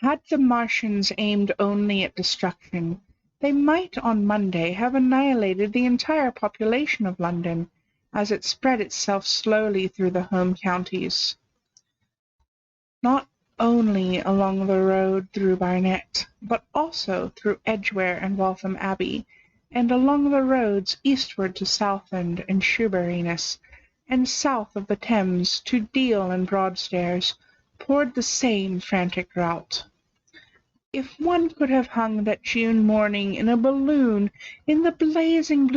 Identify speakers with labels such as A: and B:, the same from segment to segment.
A: Had the Martians aimed only at destruction, they might on Monday have annihilated the entire population of London, as it spread itself slowly through the home counties. Not only along the road through Barnet, but also through Edgware and Waltham Abbey, and along the roads eastward to Southend and Shoeburyness, and south of the Thames to Deal and Broadstairs, poured the same frantic rout. If one could have hung that June morning in a balloon in the blazing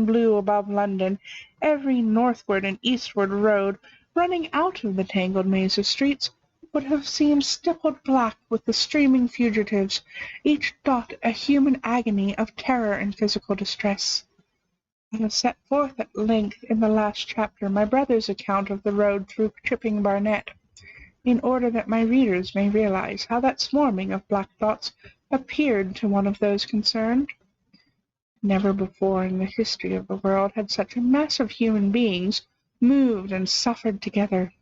A: blue above London, every northward and eastward road running out of the tangled maze of streets would have seemed stippled black with the streaming fugitives, each dot a human agony of terror and physical distress. I have set forth at length in the last chapter my brother's account of the road through Chipping Barnet, in order that my readers may realize how that swarming of black dots appeared to one of those concerned. Never before in the history of the world had such a mass of human beings moved and suffered together.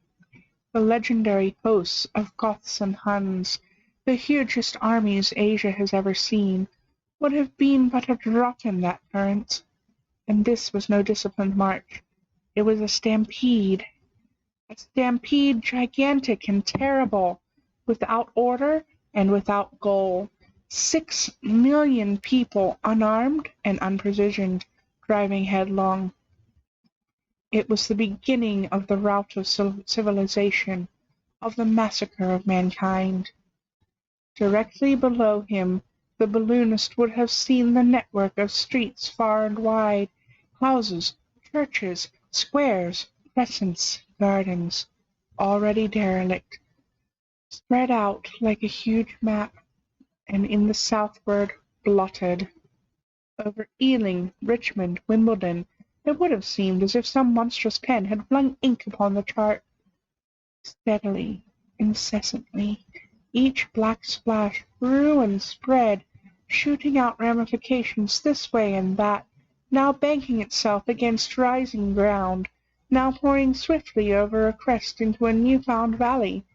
A: The legendary hosts of Goths and Huns, the hugest armies Asia has ever seen, would have been but a drop in that current. And this was no disciplined march. It was a stampede gigantic and terrible, without order and without goal. 6 million people, unarmed and unprovisioned, driving headlong. It was the beginning of the rout of civilization, of the massacre of mankind. Directly below him the balloonist would have seen the network of streets far and wide, houses, churches, squares, crescents, gardens, already derelict, spread out like a huge map, and in the southward blotted. Over Ealing, Richmond, Wimbledon, it would have seemed as if some monstrous pen had flung ink upon the chart. Steadily, incessantly, each black splash grew and spread, shooting out ramifications this way and that, now banking itself against rising ground, now pouring swiftly over a crest into a new-found valley,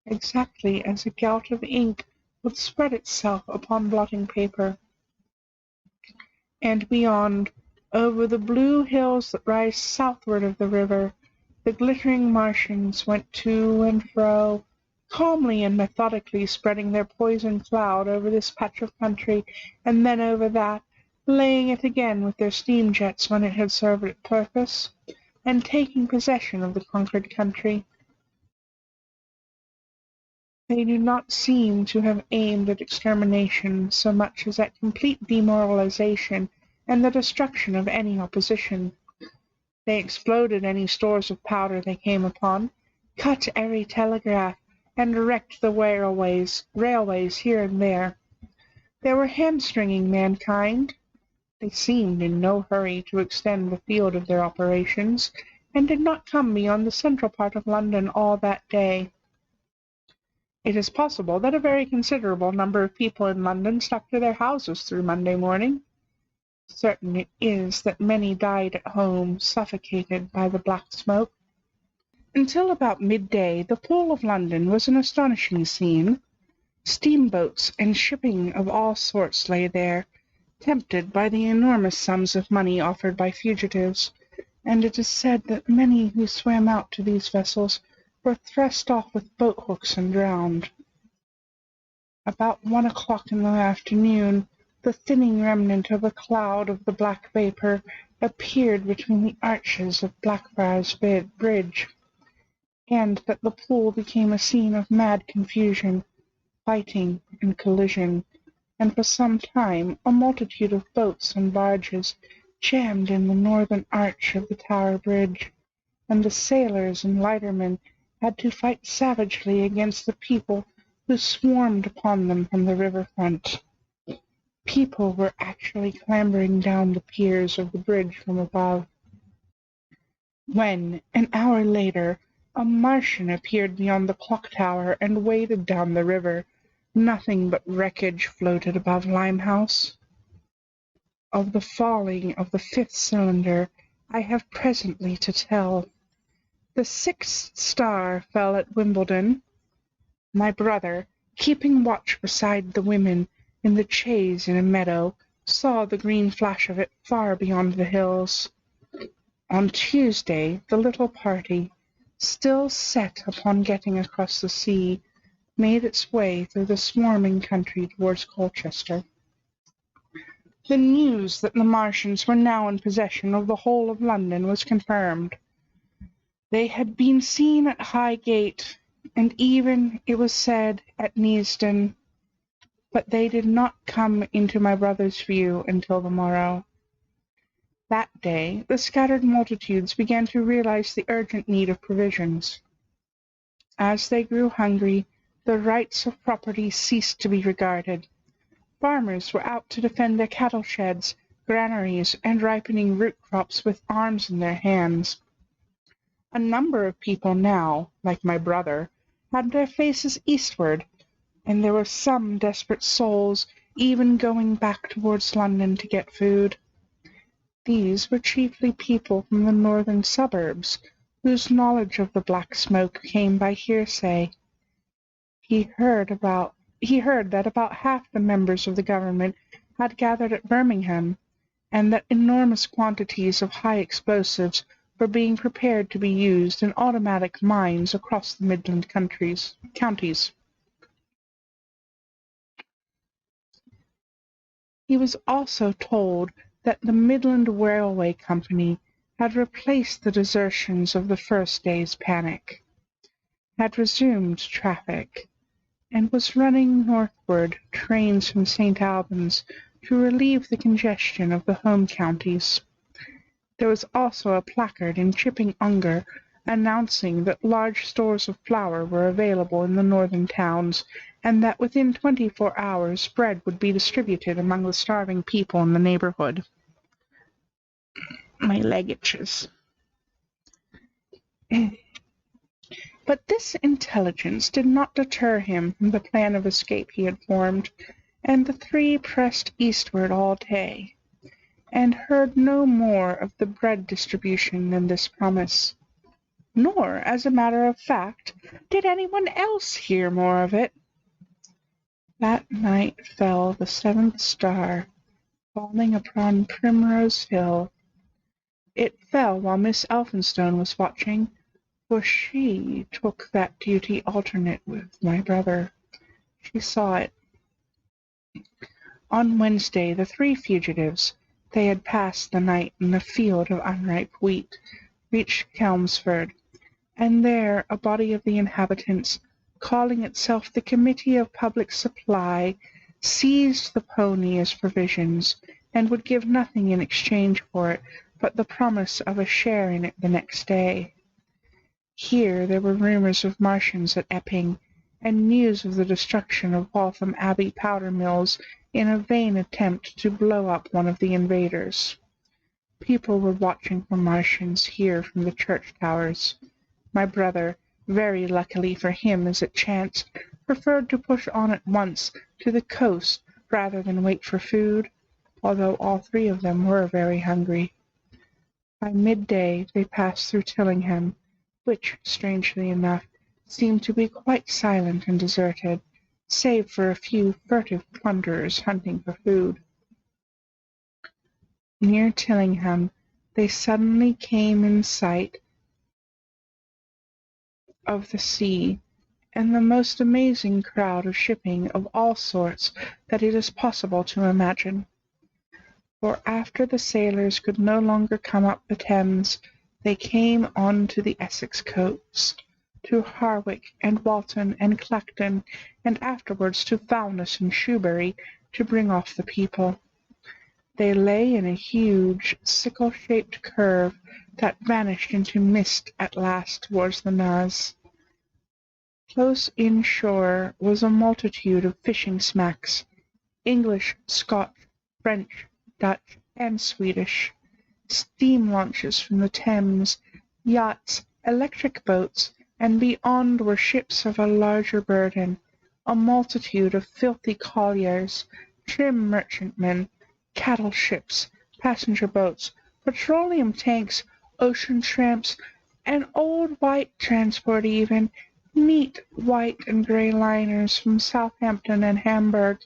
A: exactly as a gout of ink would spread itself upon blotting paper. And beyond, over the blue hills that rise southward of the river, the glittering Martians went to and fro, calmly and methodically spreading their poison cloud over this patch of country, and then over that, laying it again with their steam jets when it had served its purpose, and taking possession of the conquered country. They do not seem to have aimed at extermination so much as at complete demoralization and the destruction of any opposition. They exploded any stores of powder they came upon, cut every telegraph, and wrecked the railways here and there. They were hamstringing mankind. They seemed in no hurry to extend the field of their operations, and did not come beyond the central part of London all that day. It is possible that a very considerable number of people in London stuck to their houses through Monday morning. Certain it is that many died at home, suffocated by the black smoke. Until about midday the Pool of London was an astonishing scene. Steamboats and shipping of all sorts lay there, tempted by the enormous sums of money offered by fugitives, and it is said that many who swam out to these vessels were thrust off with boat-hooks and drowned. About 1 o'clock in the afternoon, the thinning remnant of a cloud of the black vapour appeared between the arches of Blackfriars Bridge, and that the pool became a scene of mad confusion, fighting, and collision, and for some time a multitude of boats and barges jammed in the northern arch of the Tower Bridge, and the sailors and lightermen had to fight savagely against the people who swarmed upon them from the river-front. People were actually clambering down the piers of the bridge from above. When, an hour later, a Martian appeared beyond the clock-tower and waded down the river, nothing but wreckage floated above Limehouse. Of the falling of the fifth cylinder I have presently to tell. The sixth star fell at Wimbledon. My brother, keeping watch beside the women in the chaise in a meadow, saw the green flash of it far beyond the hills. On Tuesday the little party, still set upon getting across the sea, made its way through the swarming country towards Colchester. The news that the Martians were now in possession of the whole of London was confirmed. They had been seen at Highgate, and even, it was said, at Neasden, but they did not come into my brother's view until the morrow. That day the scattered multitudes began to realize the urgent need of provisions. As they grew hungry, the rights of property ceased to be regarded. Farmers were out to defend their cattle sheds, granaries, and ripening root crops with arms in their hands. A number of people now, like my brother, had their faces eastward, and there were some desperate souls even going back towards London to get food. These were chiefly people from the northern suburbs, whose knowledge of the Black Smoke came by hearsay. He heard that about half the members of the government had gathered at Birmingham, and that enormous quantities of high explosives were being prepared to be used in automatic mines across the Midland counties. He was also told that the Midland Railway Company had replaced the desertions of the first day's panic, had resumed traffic, and was running northward trains from St. Albans to relieve the congestion of the home counties. There was also a placard in Chipping Ongar announcing that large stores of flour were available in the northern towns, and that within 24 hours bread would be distributed among the starving people in the neighbourhood. My leg itches. But this intelligence did not deter him from the plan of escape he had formed, and the three pressed eastward all day, and heard no more of the bread distribution than this promise. Nor, as a matter of fact, did anyone else hear more of it. That night fell the seventh star, falling upon Primrose Hill. It fell while Miss Elphinstone was watching, for she took that duty alternate with my brother. She saw it. On Wednesday the three fugitives, they had passed the night in a field of unripe wheat, reached Chelmsford, and there a body of the inhabitants, calling itself the Committee of Public Supply, seized the pony as provisions, and would give nothing in exchange for it but the promise of a share in it the next day. Here there were rumours of Martians at Epping, and news of the destruction of Waltham Abbey powder mills in a vain attempt to blow up one of the invaders. People were watching for Martians here from the church towers. My brother, very luckily for him as it chanced, preferred to push on at once to the coast rather than wait for food, although all three of them were very hungry. By midday they passed through Tillingham, which, strangely enough, seemed to be quite silent and deserted, save for a few furtive plunderers hunting for food. Near Tillingham they suddenly came in sight of the sea, and the most amazing crowd of shipping of all sorts that it is possible to imagine. For after the sailors could no longer come up the Thames, they came on to the Essex coast, to Harwich and Walton and Clacton, and afterwards to Foulness and Shoebury, to bring off the people. They lay in a huge sickle-shaped curve that vanished into mist at last towards the Naze. Close inshore was a multitude of fishing smacks, English, Scotch, French, Dutch, and Swedish, steam launches from the Thames, yachts, electric boats, and beyond were ships of a larger burden, a multitude of filthy colliers, trim merchantmen, cattle ships, passenger boats, petroleum tanks, ocean tramps, an old white transport even, Neat white and grey liners from Southampton and Hamburg,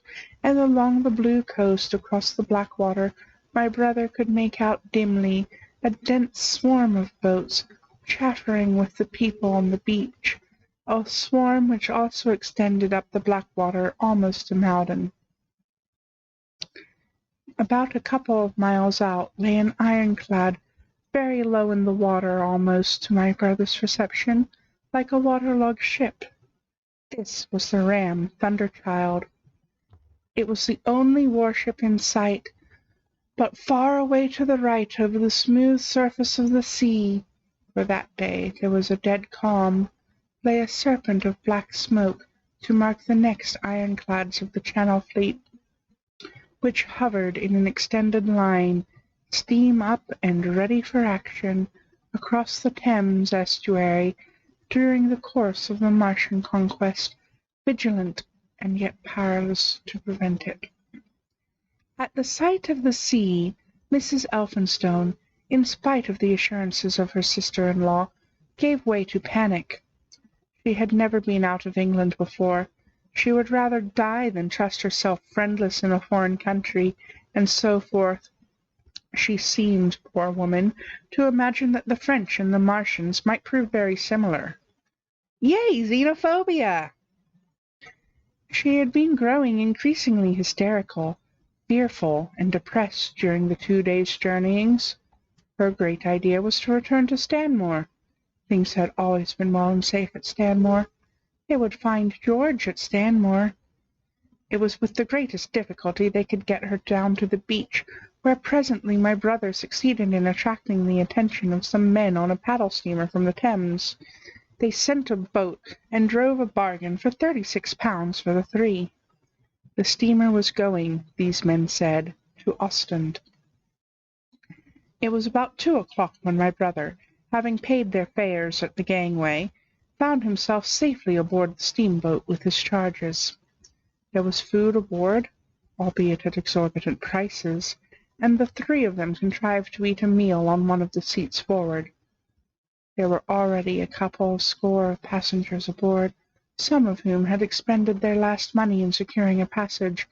A: and along the blue coast across the Blackwater my brother could make out dimly a dense swarm of boats chattering with the people on the beach, a swarm which also extended up the Blackwater almost to Malden. About a couple of miles out lay an ironclad, very low in the water almost, to my brother's perception, like a waterlogged ship. This was the ram Thunderchild. It was the only warship in sight, but far away to the right over the smooth surface of the sea, for that day there was a dead calm, lay a serpent of black smoke to mark the next ironclads of the Channel fleet, which hovered in an extended line, steam up and ready for action, across the Thames estuary during the course of the Martian conquest, vigilant and yet powerless to prevent it. At the sight of the sea, Mrs. Elphinstone, in spite of the assurances of her sister-in-law, gave way to panic. She had never been out of England before. She would rather die than trust herself friendless in a foreign country, and so forth. She seemed, poor woman, to imagine that the French and the Martians might prove very similar. Yay, xenophobia! She had been growing increasingly hysterical, fearful, and depressed during the 2 days' journeyings. Her great idea was to return to Stanmore. Things had always been well and safe at Stanmore. They would find George at Stanmore. It was with the greatest difficulty they could get her down to the beach, where presently my brother succeeded in attracting the attention of some men on a paddle steamer from the Thames. They sent a boat and drove a bargain for £36 for the three. The steamer was going, these men said, to Ostend. It was about 2 o'clock when my brother, having paid their fares at the gangway, found himself safely aboard the steamboat with his charges. There was food aboard, albeit at exorbitant prices, and the three of them contrived to eat a meal on one of the seats forward. There were already a couple of score of passengers aboard, some of whom had expended their last money in securing a passage,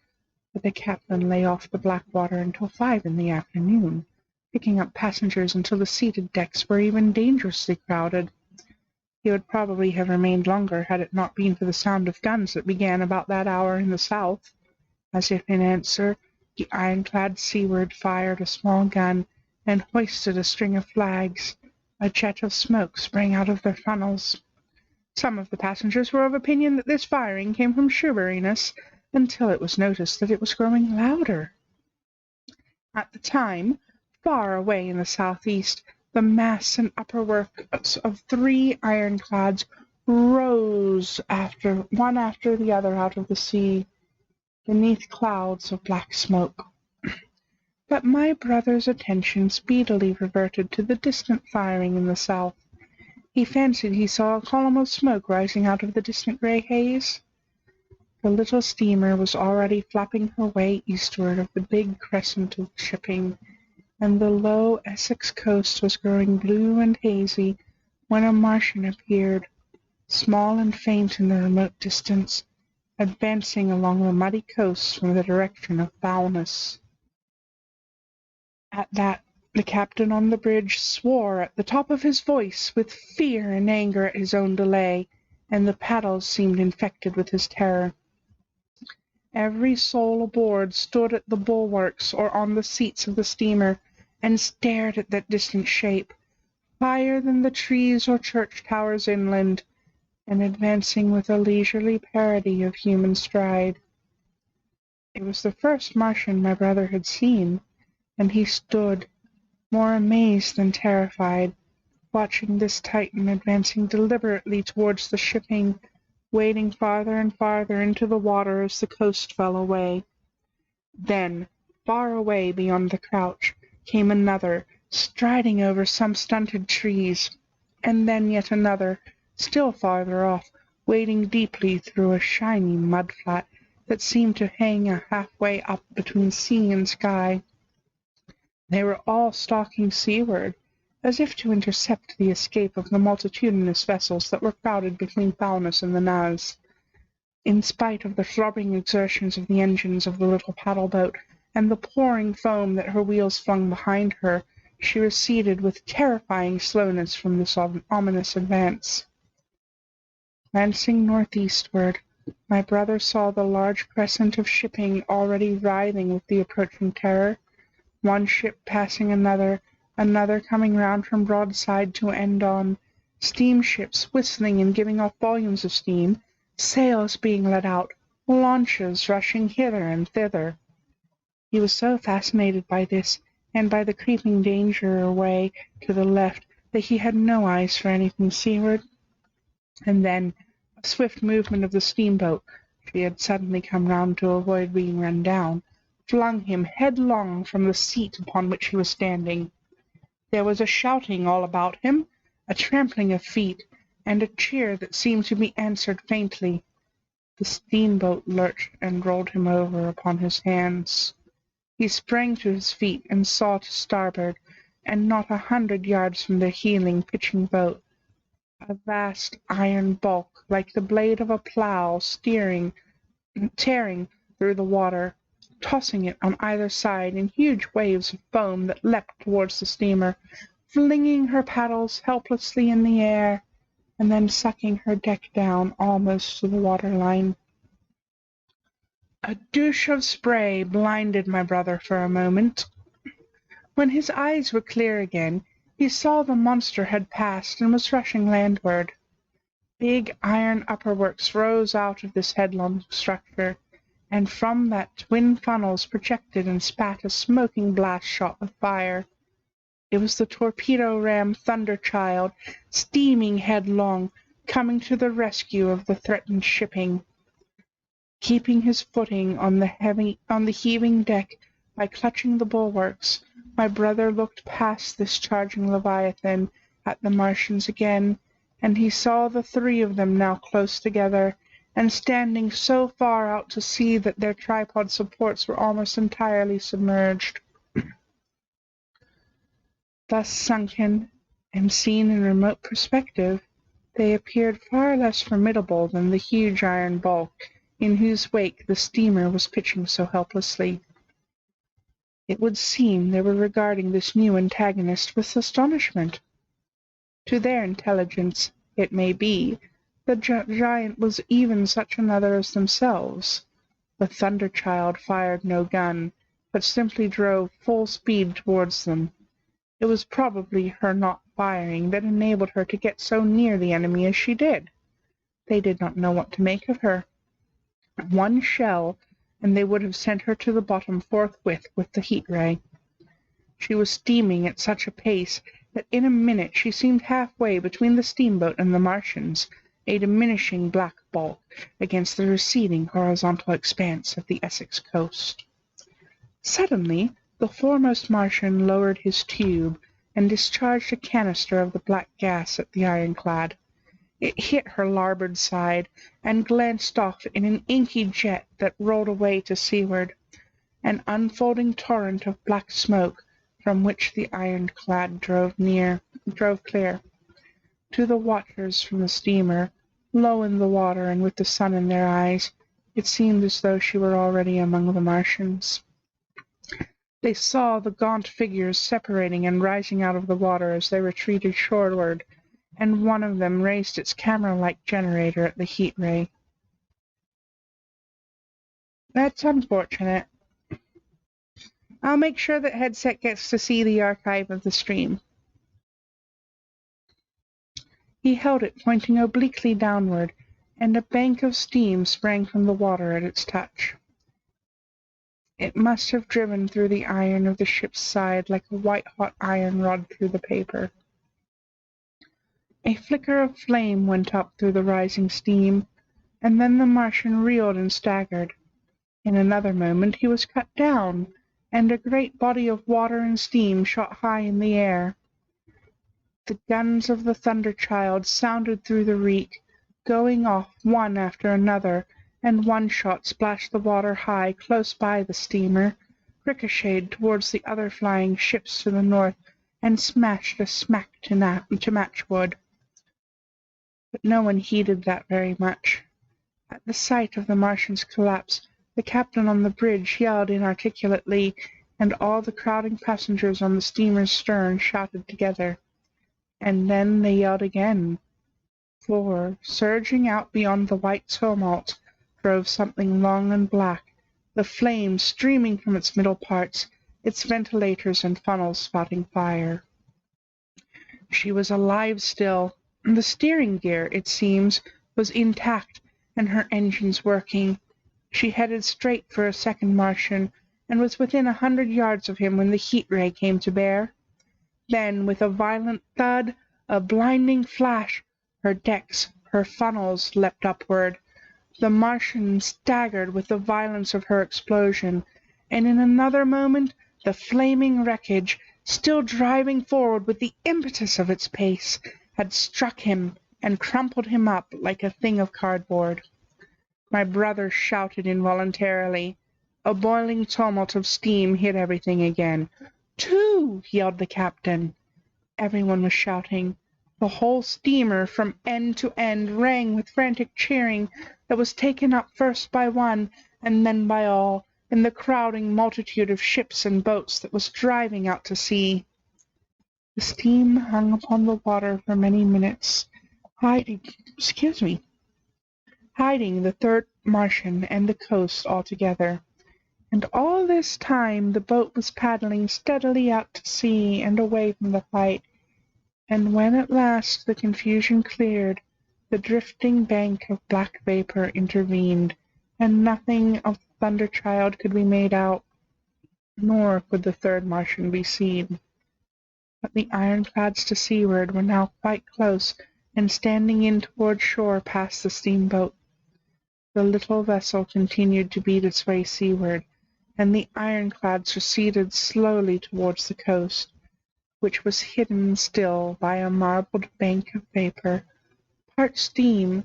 A: but the captain lay off the Blackwater until 5 in the afternoon, picking up passengers until the seated decks were even dangerously crowded. He would probably have remained longer had it not been for the sound of guns that began about that hour in the south. As if in answer, the ironclad seaward fired a small gun and hoisted a string of flags. A jet of smoke sprang out of their funnels. Some of the passengers were of opinion that this firing came from Shoeburyness, until it was noticed that it was growing louder. At the time, far away in the southeast, the masts and upperworks of 3 ironclads rose one after the other out of the sea, beneath clouds of black smoke. But my brother's attention speedily reverted to the distant firing in the south. He fancied he saw a column of smoke rising out of the distant grey haze. The little steamer was already flapping her way eastward of the big crescent of shipping, and the low Essex coast was growing blue and hazy when a Martian appeared, small and faint in the remote distance, advancing along the muddy coast from the direction of Foulness. At that, the captain on the bridge swore at the top of his voice with fear and anger at his own delay, and the paddles seemed infected with his terror. Every soul aboard stood at the bulwarks or on the seats of the steamer, and stared at that distant shape, higher than the trees or church towers inland, and advancing with a leisurely parody of human stride. It was the first Martian my brother had seen, and he stood, more amazed than terrified, watching this Titan advancing deliberately towards the shipping, wading farther and farther into the water as the coast fell away. Then, far away beyond the crouch, came another, striding over some stunted trees, and then yet another, still farther off, wading deeply through a shiny mud-flat that seemed to hang halfway up between sea and sky. They were all stalking seaward, as if to intercept the escape of the multitudinous vessels that were crowded between Falmouth and the Naz. In spite of the throbbing exertions of the engines of the little paddle-boat and the pouring foam that her wheels flung behind her, she receded with terrifying slowness from this ominous advance. Glancing northeastward, my brother saw the large crescent of shipping already writhing with the approaching terror, one ship passing another, another coming round from broadside to end on, steamships whistling and giving off volumes of steam, sails being let out, launches rushing hither and thither. He was so fascinated by this, and by the creeping danger away to the left, that he had no eyes for anything seaward. And then a swift movement of the steamboat (she had suddenly come round to avoid being run down) flung him headlong from the seat upon which he was standing. There was a shouting all about him, a trampling of feet, and a cheer that seemed to be answered faintly. The steamboat lurched and rolled him over upon his hands. He sprang to his feet and saw to starboard, and not 100 yards from the heeling, pitching boat, a vast iron bulk, like the blade of a plough, tearing through the water, tossing it on either side in huge waves of foam that leapt towards the steamer, flinging her paddles helplessly in the air, and then sucking her deck down almost to the waterline. A douche of spray blinded my brother for a moment. When his eyes were clear again, he saw the monster had passed and was rushing landward. Big iron upperworks rose out of this headlong structure, and from that twin funnels projected and spat a smoking blast shot of fire. It was the torpedo ram Thunderchild, steaming headlong, coming to the rescue of the threatened shipping. Keeping his footing on the heaving deck by clutching the bulwarks, my brother looked past this charging leviathan at the Martians again, and he saw the three of them now close together, and standing so far out to sea that their tripod supports were almost entirely submerged. Thus sunken, and seen in remote perspective, they appeared far less formidable than the huge iron bulk in whose wake the steamer was pitching so helplessly. It would seem they were regarding this new antagonist with astonishment. To their intelligence, it may be, the giant was even such another as themselves. The Thunderchild fired no gun, but simply drove full speed towards them. It was probably her not firing that enabled her to get so near the enemy as she did. They did not know what to make of her. One shell, and they would have sent her to the bottom forthwith with the heat ray. She was steaming at such a pace that in a minute she seemed halfway between the steamboat and the Martians, a diminishing black bulk against the receding horizontal expanse of the Essex coast. Suddenly the foremost Martian lowered his tube and discharged a canister of the black gas at the ironclad. It hit her larboard side and glanced off in an inky jet that rolled away to seaward, an unfolding torrent of black smoke from which the ironclad drove clear. To the watchers from the steamer, low in the water and with the sun in their eyes, it seemed as though she were already among the Martians. They saw the gaunt figures separating and rising out of the water as they retreated shoreward, and one of them raised its camera-like generator at the heat ray. That's unfortunate. I'll make sure that headset gets to see the archive of the stream. He held it pointing obliquely downward, and a bank of steam sprang from the water at its touch. It must have driven through the iron of the ship's side like a white-hot iron rod through the paper. A flicker of flame went up through the rising steam, and then the Martian reeled and staggered. In another moment he was cut down, and a great body of water and steam shot high in the air. The guns of the Thunderchild sounded through the reek, going off one after another, and one shot splashed the water high close by the steamer, ricocheted towards the other flying ships to the north, and smashed a smack to matchwood. But no one heeded that very much. At the sight of the Martian's collapse, the captain on the bridge yelled inarticulately, and all the crowding passengers on the steamer's stern shouted together. And then they yelled again, for, surging out beyond the white tumult, drove something long and black, the flames streaming from its middle parts, its ventilators and funnels spouting fire. She was alive still. The steering gear, it seems, was intact, and her engines working. She headed straight for a second Martian, and was within 100 yards of him when the heat ray came to bear. Then, with a violent thud, a blinding flash, her decks, her funnels leapt upward. The Martian staggered with the violence of her explosion, and in another moment the flaming wreckage, still driving forward with the impetus of its pace, had struck him and crumpled him up like a thing of cardboard. My brother shouted involuntarily. A boiling tumult of steam hit everything again. "Two!" yelled the captain. Everyone was shouting. The whole steamer, from end to end, rang with frantic cheering that was taken up first by one and then by all, in the crowding multitude of ships and boats that was driving out to sea. The steam hung upon the water for many minutes, hiding the third Martian and the coast altogether. And all this time the boat was paddling steadily out to sea and away from the fight. And when at last the confusion cleared, the drifting bank of black vapor intervened, and nothing of the Thunder Child could be made out, nor could the third Martian be seen. But the ironclads to seaward were now quite close, and standing in toward shore past the steamboat. The little vessel continued to beat its way seaward, and the ironclads receded slowly towards the coast, which was hidden still by a marbled bank of vapor, part steam,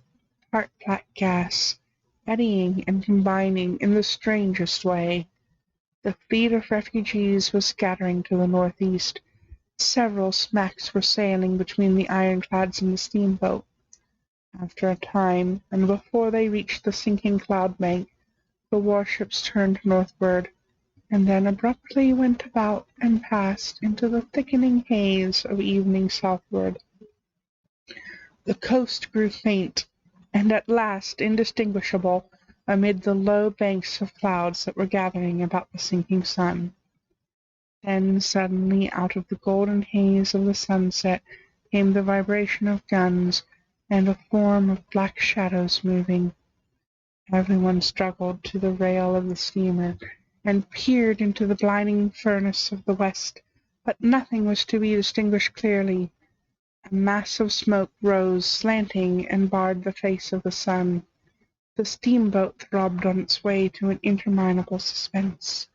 A: part black gas, eddying and combining in the strangest way. The fleet of refugees was scattering to the northeast. Several smacks were sailing between the ironclads and the steamboat. After a time, and before they reached the sinking cloud bank, the warships turned northward, and then abruptly went about and passed into the thickening haze of evening southward. The coast grew faint, and at last indistinguishable amid the low banks of clouds that were gathering about the sinking sun. Then suddenly out of the golden haze of the sunset came the vibration of guns, and a form of black shadows moving. Everyone struggled to the rail of the steamer, and peered into the blinding furnace of the west, but nothing was to be distinguished clearly. A mass of smoke rose slanting and barred the face of the sun. The steamboat throbbed on its way to an interminable suspense.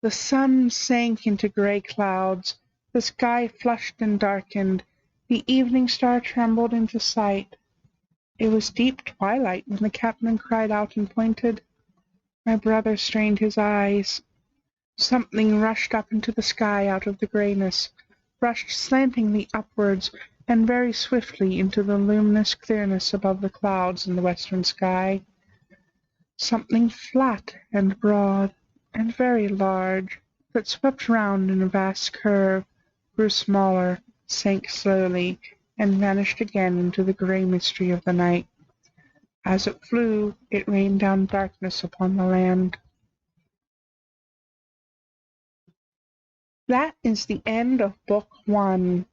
A: The sun sank into gray clouds, the sky flushed and darkened, the evening star trembled into sight. It was deep twilight when the captain cried out and pointed. My brother strained his eyes. Something rushed up into the sky out of the grayness, rushed slantingly upwards and very swiftly into the luminous clearness above the clouds in the western sky. Something flat and broad and very large, that swept round in a vast curve, grew smaller, sank slowly, and vanished again into the grey mystery of the night. As it flew, it rained down darkness upon the land. That is the end of Book 1.